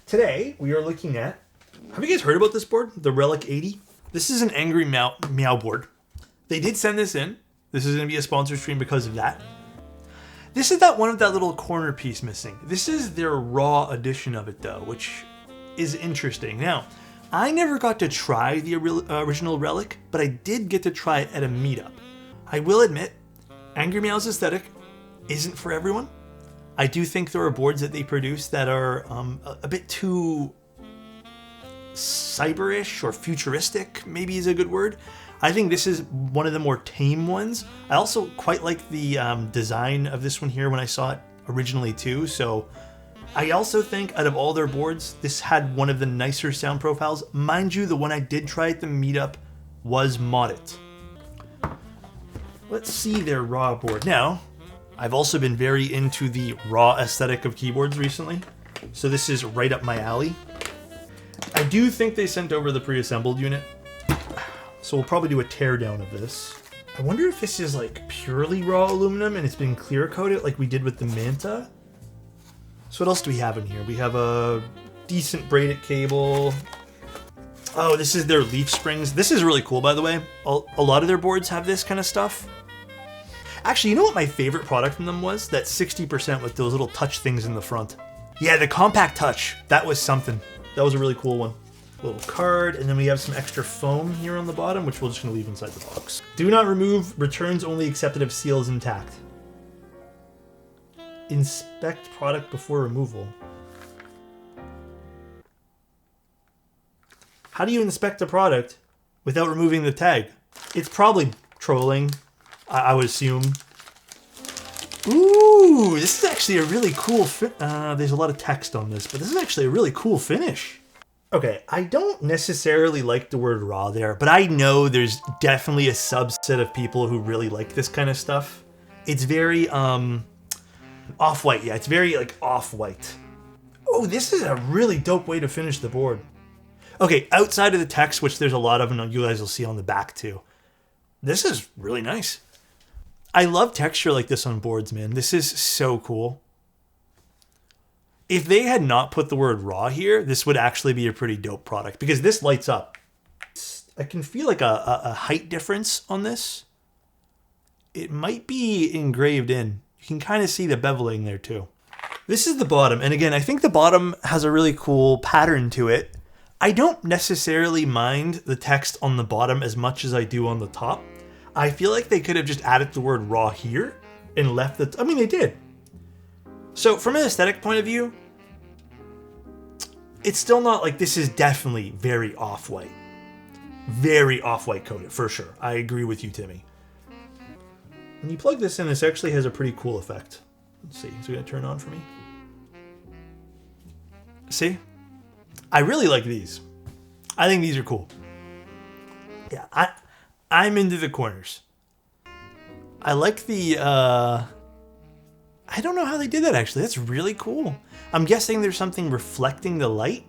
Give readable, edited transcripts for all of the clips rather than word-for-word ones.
Today, we are looking at... Have you guys heard about this board? The Relic 80? This is an Angry Meow board. They did send this in. This is going to be a sponsored stream because of that. This is that one with that little corner piece missing. This is their raw edition of it, though, which is interesting. Now, I never got to try the original Relic, but I did get to try it at a meetup. I will admit, Angry Meow's aesthetic isn't for everyone. I do think there are boards that they produce that are a bit too cyberish or futuristic, maybe is a good word. I think this is one of the more tame ones. I also quite like the design of this one here when I saw it originally too. So I also think out of all their boards, this had one of the nicer sound profiles. Mind you, the one I did try at the meetup was modded. Let's see their raw board. Now, I've also been very into the raw aesthetic of keyboards recently. So this is right up my alley. I do think they sent over the pre-assembled unit. So we'll probably do a teardown of this. I wonder if this is like purely raw aluminum and it's been clear coated like we did with the Manta. So what else do we have in here? We have a decent braided cable. Oh, this is their leaf springs. This is really cool, by the way. A lot of their boards have this kind of stuff. Actually, you know what my favorite product from them was? That 60% with those little touch things in the front. Yeah, the compact touch. That was something. That was a really cool one. Little card, and then we have some extra foam here on the bottom, which we're just going to leave inside the box. Do not remove. Returns only accepted if seal is intact. Inspect product before removal. How do you inspect a product without removing the tag? It's probably trolling, I would assume. Ooh, this is actually a really cool there's a lot of text on this, but this is actually a really cool finish. Okay, I don't necessarily like the word raw there, but I know there's definitely a subset of people who really like this kind of stuff. It's very, off-white. Yeah, it's very, like, off-white. Oh, this is a really dope way to finish the board. Okay, outside of the text, which there's a lot of, and you guys will see on the back, too. This is really nice. I love texture like this on boards, man. This is so cool. If they had not put the word raw here, this would actually be a pretty dope product because this lights up. I can feel like a height difference on this. It might be engraved in. You can kind of see the beveling there too. This is the bottom. And again, I think the bottom has a really cool pattern to it. I don't necessarily mind the text on the bottom as much as I do on the top. I feel like they could have just added the word raw here and left it. I mean, they did. So from an aesthetic point of view, it's still not like this is definitely very off-white. Very off-white coated, for sure. I agree with you, Timmy. When you plug this in, this actually has a pretty cool effect. Let's see, is it going to turn on for me? See? I really like these. I think these are cool. Yeah, I'm into the corners. I like the, I don't know how they did that, actually. That's really cool. I'm guessing there's something reflecting the light.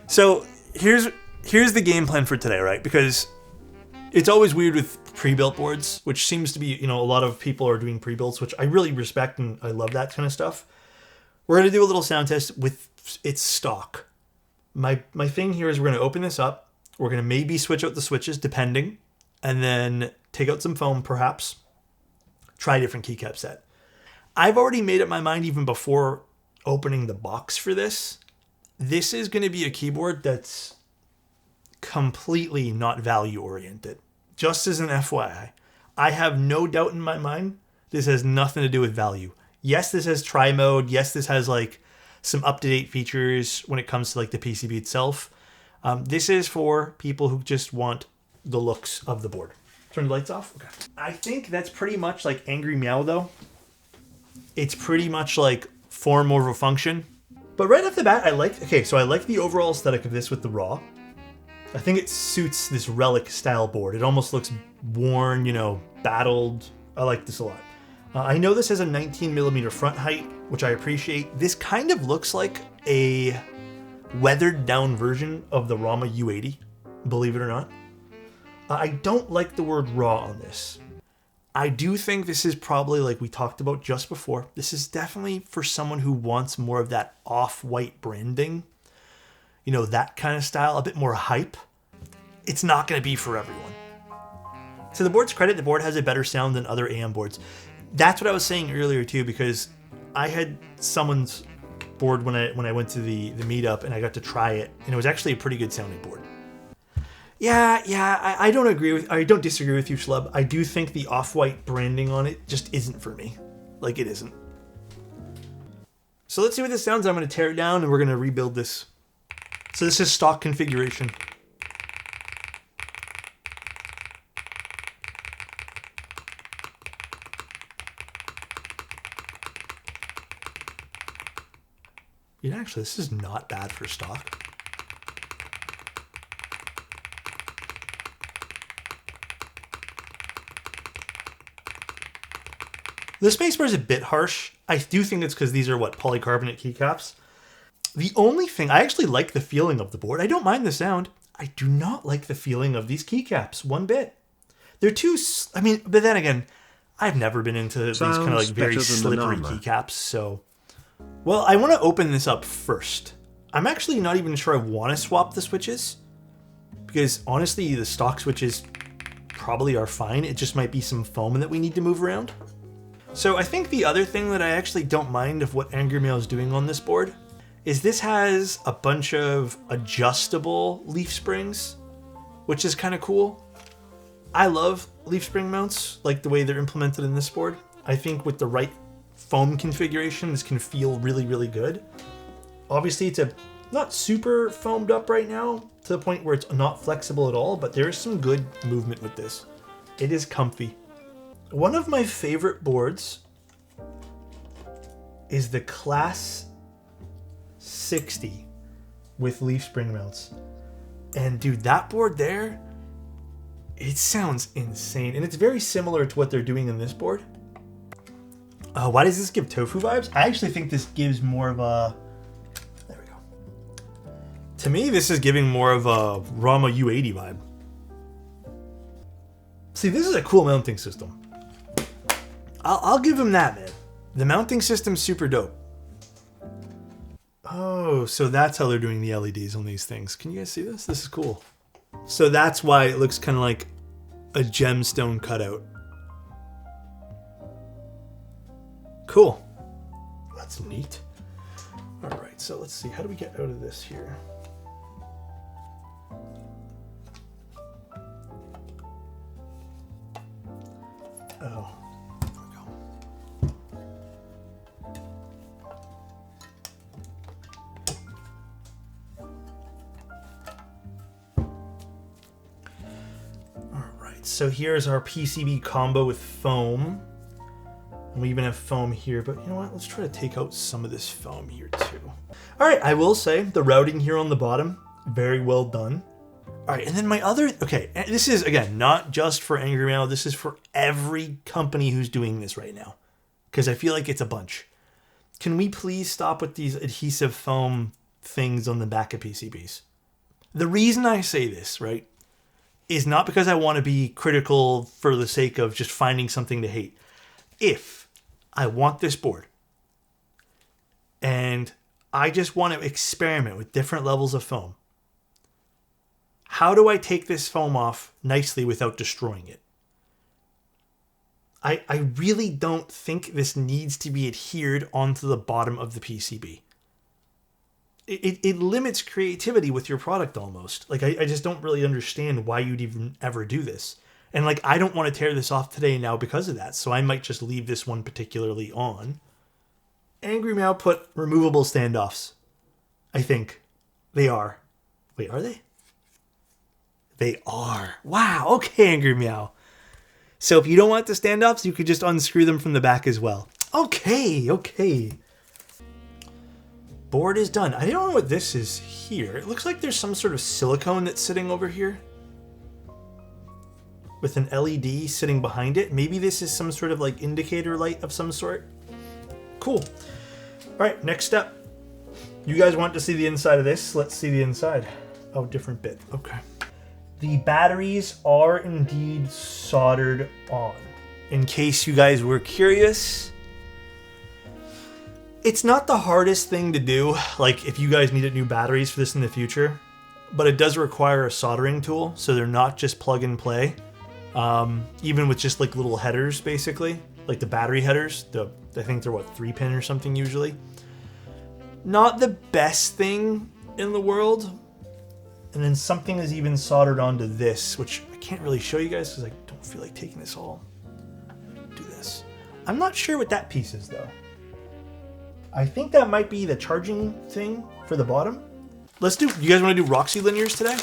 So here's the game plan for today, right? Because it's always weird with pre-built boards, which seems to be, you know, a lot of people are doing pre-builts, which I really respect and I love that kind of stuff. We're going to do a little sound test with its stock. My thing here is we're going to open this up. We're going to maybe switch out the switches, depending, and then take out some foam, perhaps. Try a different keycap set. I've already made up my mind even before opening the box for this. This is going to be a keyboard that's completely not value oriented. Just as an FYI, I have no doubt in my mind this has nothing to do with value. Yes, this has tri-mode. Yes, this has like some up-to-date features when it comes to like the PCB itself. This is for people who just want the looks of the board. Turn the lights off. Okay. I think that's pretty much like Angry Meow though. It's pretty much like form over function. But right off the bat, I like the overall aesthetic of this with the raw. I think it suits this Relic style board. It almost looks worn, you know, battled. I like this a lot. I know this has a 19mm front height, which I appreciate. This kind of looks like a weathered down version of the Rama U80, believe it or not. I don't like the word raw on this. I do think this is probably, like we talked about just before, this is definitely for someone who wants more of that off-white branding. you know, that kind of style, a bit more hype, it's not going to be for everyone. To the board's credit, the board has a better sound than other AM boards. That's what I was saying earlier too, because I had someone's board when I went to the meetup and I got to try it, and it was actually a pretty good sounding board. Yeah, I don't disagree with you, Schlub. I do think the off-white branding on it just isn't for me. Like, it isn't. So let's see what this sounds. I'm going to tear it down and we're going to rebuild this. So this is stock configuration. Yeah, actually, this is not bad for stock. The spacebar is a bit harsh. I do think it's because these are polycarbonate keycaps. The only thing, I actually like the feeling of the board. I don't mind the sound. I do not like the feeling of these keycaps one bit. They're too, but then again, I've never been into these kind of like very slippery keycaps, so. Well, I want to open this up first. I'm actually not even sure I want to swap the switches, because honestly, the stock switches probably are fine. It just might be some foam that we need to move around. So I think the other thing that I actually don't mind of what Angry Mail is doing on this board is this has a bunch of adjustable leaf springs, which is kind of cool. I love leaf spring mounts, like the way they're implemented in this board. I think with the right foam configuration, this can feel really, really good. Obviously, it's not super foamed up right now to the point where it's not flexible at all, but there is some good movement with this. It is comfy. One of my favorite boards is the Class 60 with leaf spring mounts. And dude, that board there, it sounds insane. And it's very similar to what they're doing in this board. Why does this give tofu vibes? I actually think this gives more of a... There we go. To me, this is giving more of a Rama U80 vibe. See, this is a cool mounting system. I'll give him that, man. The mounting system's super dope. Oh, so that's how they're doing the LEDs on these things. Can you guys see this? This is cool. So that's why it looks kind of like a gemstone cutout. Cool. That's neat. All right, so let's see. How do we get out of this here? Oh. So here's our PCB combo with foam. And we even have foam here, but you know what? Let's try to take out some of this foam here too. All right, I will say the routing here on the bottom, very well done. All right, and then okay, this is, again, not just for Angry Mail. This is for every company who's doing this right now, because I feel like it's a bunch. Can we please stop with these adhesive foam things on the back of PCBs? The reason I say this, right, is not because I want to be critical for the sake of just finding something to hate. If I want this board and I just want to experiment with different levels of foam, how do I take this foam off nicely without destroying it? I really don't think this needs to be adhered onto the bottom of the PCB. It limits creativity with your product almost. Like, I just don't really understand why you'd even ever do this. And like, I don't want to tear this off today now because of that. So I might just leave this one particularly on. Angry Mail put removable standoffs. I think they are. Wait, are they? They are. Wow. Okay, Angry Meow. So if you don't want the standoffs, you could just unscrew them from the back as well. Okay. Board is done. I don't know what this is here. It looks like there's some sort of silicone that's sitting over here with an LED sitting behind it. Maybe this is some sort of like indicator light of some sort. Cool. All right, next step. You guys want to see the inside of this? Let's see the inside. Oh, different bit. Okay. The batteries are indeed soldered on. In case you guys were curious, It's not the hardest thing to do, like if you guys needed new batteries for this in the future, but it does require a soldering tool, so they're not just plug and play. Even with just like little headers, basically, like the battery headers, I think they're what, 3-pin or something usually. Not the best thing in the world. And then something is even soldered onto this, which I can't really show you guys because I don't feel like taking this all. Do this. I'm not sure what that piece is though. I think that might be the charging thing for the bottom. You guys want to do Roxy linears today?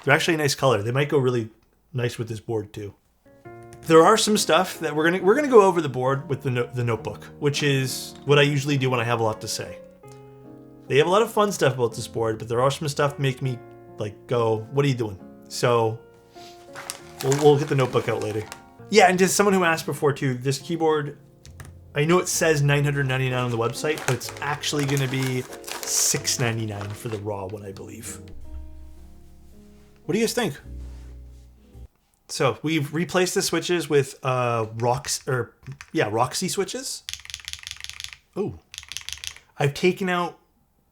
They're actually a nice color. They might go really nice with this board too. There are some stuff that we're gonna go over the board with the notebook, which is what I usually do when I have a lot to say. They have a lot of fun stuff about this board, but there are some stuff that make me like go, what are you doing? So we'll get the notebook out later. Yeah, and just someone who asked before too, this keyboard, I know it says $999 on the website, but it's actually going to be $699 for the raw one, I believe. What do you guys think? So we've replaced the switches with Roxy switches. Oh, I've taken out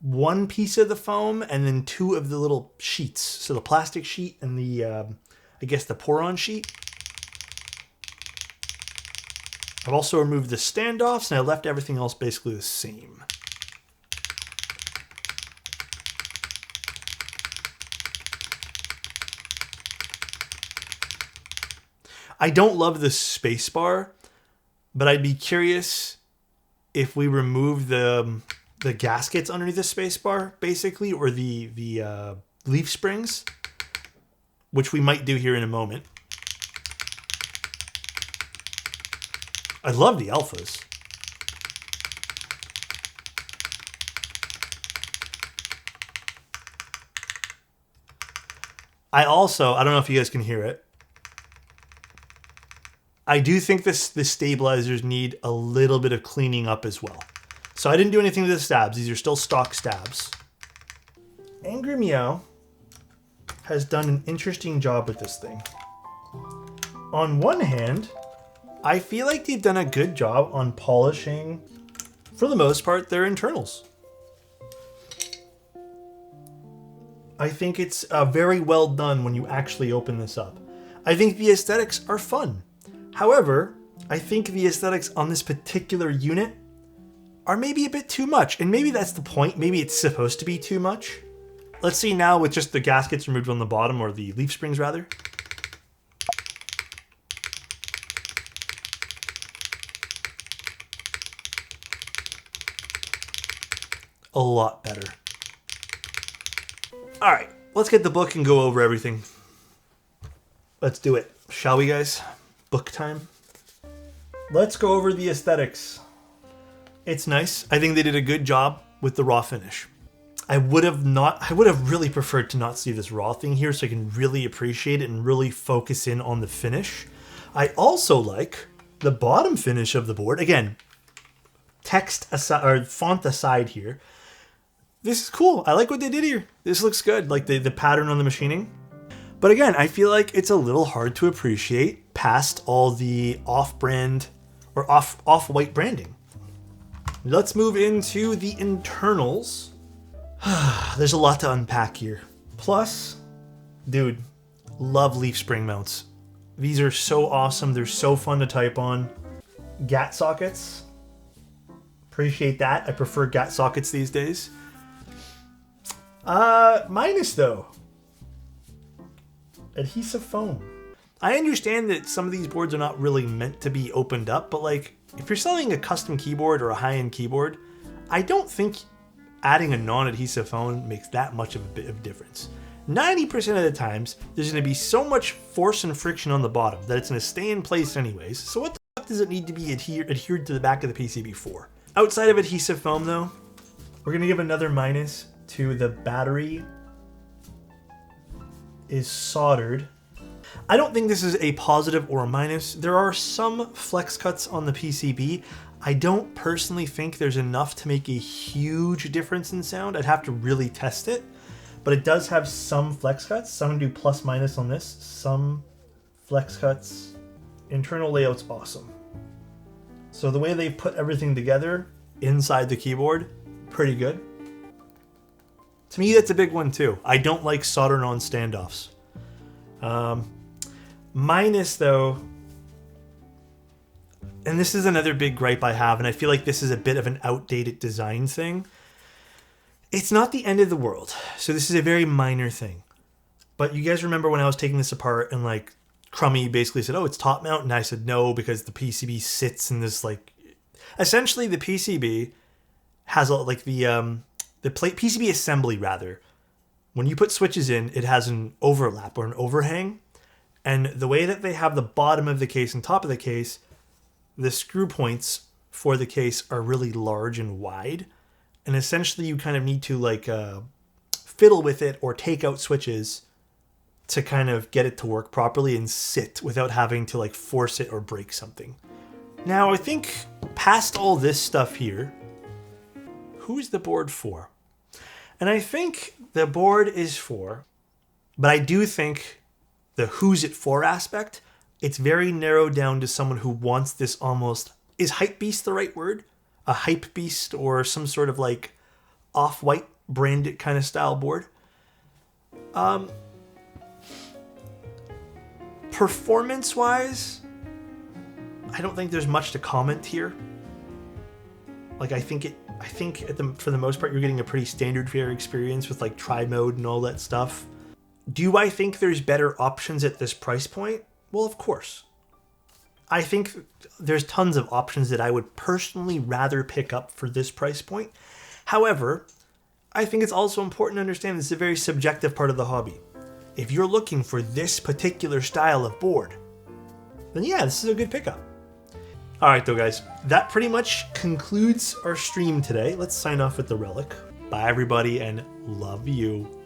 one piece of the foam and then 2 of the little sheets. So the plastic sheet and the, I guess the pour-on sheet. I've also removed the standoffs and I left everything else basically the same. I don't love the space bar, but I'd be curious if we remove the gaskets underneath the space bar, basically, or the leaf springs, which we might do here in a moment. I love the alphas. I don't know if you guys can hear it. I do think the stabilizers need a little bit of cleaning up as well. So I didn't do anything to the stabs. These are still stock stabs. Angry Meow has done an interesting job with this thing. On one hand, I feel like they've done a good job on polishing, for the most part, their internals. I think it's very well done when you actually open this up. I think the aesthetics are fun. However, I think the aesthetics on this particular unit are maybe a bit too much, and maybe that's the point. Maybe it's supposed to be too much. Let's see now with just the gaskets removed on the bottom, or the leaf springs rather. A lot better. All right, let's get the book and go over everything. Let's do it. Shall we, guys? Book time. Let's go over the aesthetics. It's nice. I think they did a good job with the raw finish. I would have really preferred to not see this raw thing here so I can really appreciate it and really focus in on the finish. I also like the bottom finish of the board. Again, text aside, or font aside here. This is cool. I like what they did here. This looks good, like the pattern on the machining. But again, I feel like it's a little hard to appreciate past all the off-brand or off-white branding. Let's move into the internals. There's a lot to unpack here. Plus, dude, love leaf spring mounts. These are so awesome. They're so fun to type on. GAT sockets. Appreciate that. I prefer GAT sockets these days. Minus though. Adhesive foam. I understand that some of these boards are not really meant to be opened up, but like if you're selling a custom keyboard or a high-end keyboard, I don't think adding a non-adhesive foam makes that much of a bit of difference. 90% of the times, there's going to be so much force and friction on the bottom that it's going to stay in place anyways. So what the fuck does it need to be adhered to the back of the PCB for? Outside of adhesive foam though, we're going to give another minus to the battery is soldered. I don't think this is a positive or a minus. There are some flex cuts on the PCB. I don't personally think there's enough to make a huge difference in sound. I'd have to really test it, but it does have some flex cuts. Some do plus minus on this, some flex cuts. Internal layout's awesome. So the way they put everything together inside the keyboard, pretty good. To me, that's a big one too. I don't like solder-on standoffs. Minus though, and this is another big gripe I have, and I feel like this is a bit of an outdated design thing. It's not the end of the world. So this is a very minor thing. But you guys remember when I was taking this apart and like Crummy basically said, oh, it's top mount. And I said, no, because the PCB sits in this like, essentially the PCB has like the plate PCB assembly rather. When you put switches in, it has an overlap or an overhang. And the way that they have the bottom of the case and top of the case, the screw points for the case are really large and wide. And essentially you kind of need to like fiddle with it or take out switches to kind of get it to work properly and sit without having to like force it or break something. Now I think past all this stuff here, who is the board for? And I think the board is for, but I do think the who's it for aspect, it's very narrowed down to someone who wants this almost, is hype beast the right word? A hype beast or some sort of like off-white branded kind of style board. Performance-wise, I don't think there's much to comment here. Like I think for the most part you're getting a pretty standard fare experience with like tri-mode and all that stuff. Do I think there's better options at this price point? Well, of course. I think there's tons of options that I would personally rather pick up for this price point. However, I think it's also important to understand this is a very subjective part of the hobby. If you're looking for this particular style of board, then yeah, this is a good pickup. All right, though, guys, that pretty much concludes our stream today. Let's sign off with the relic. Bye, everybody, and love you.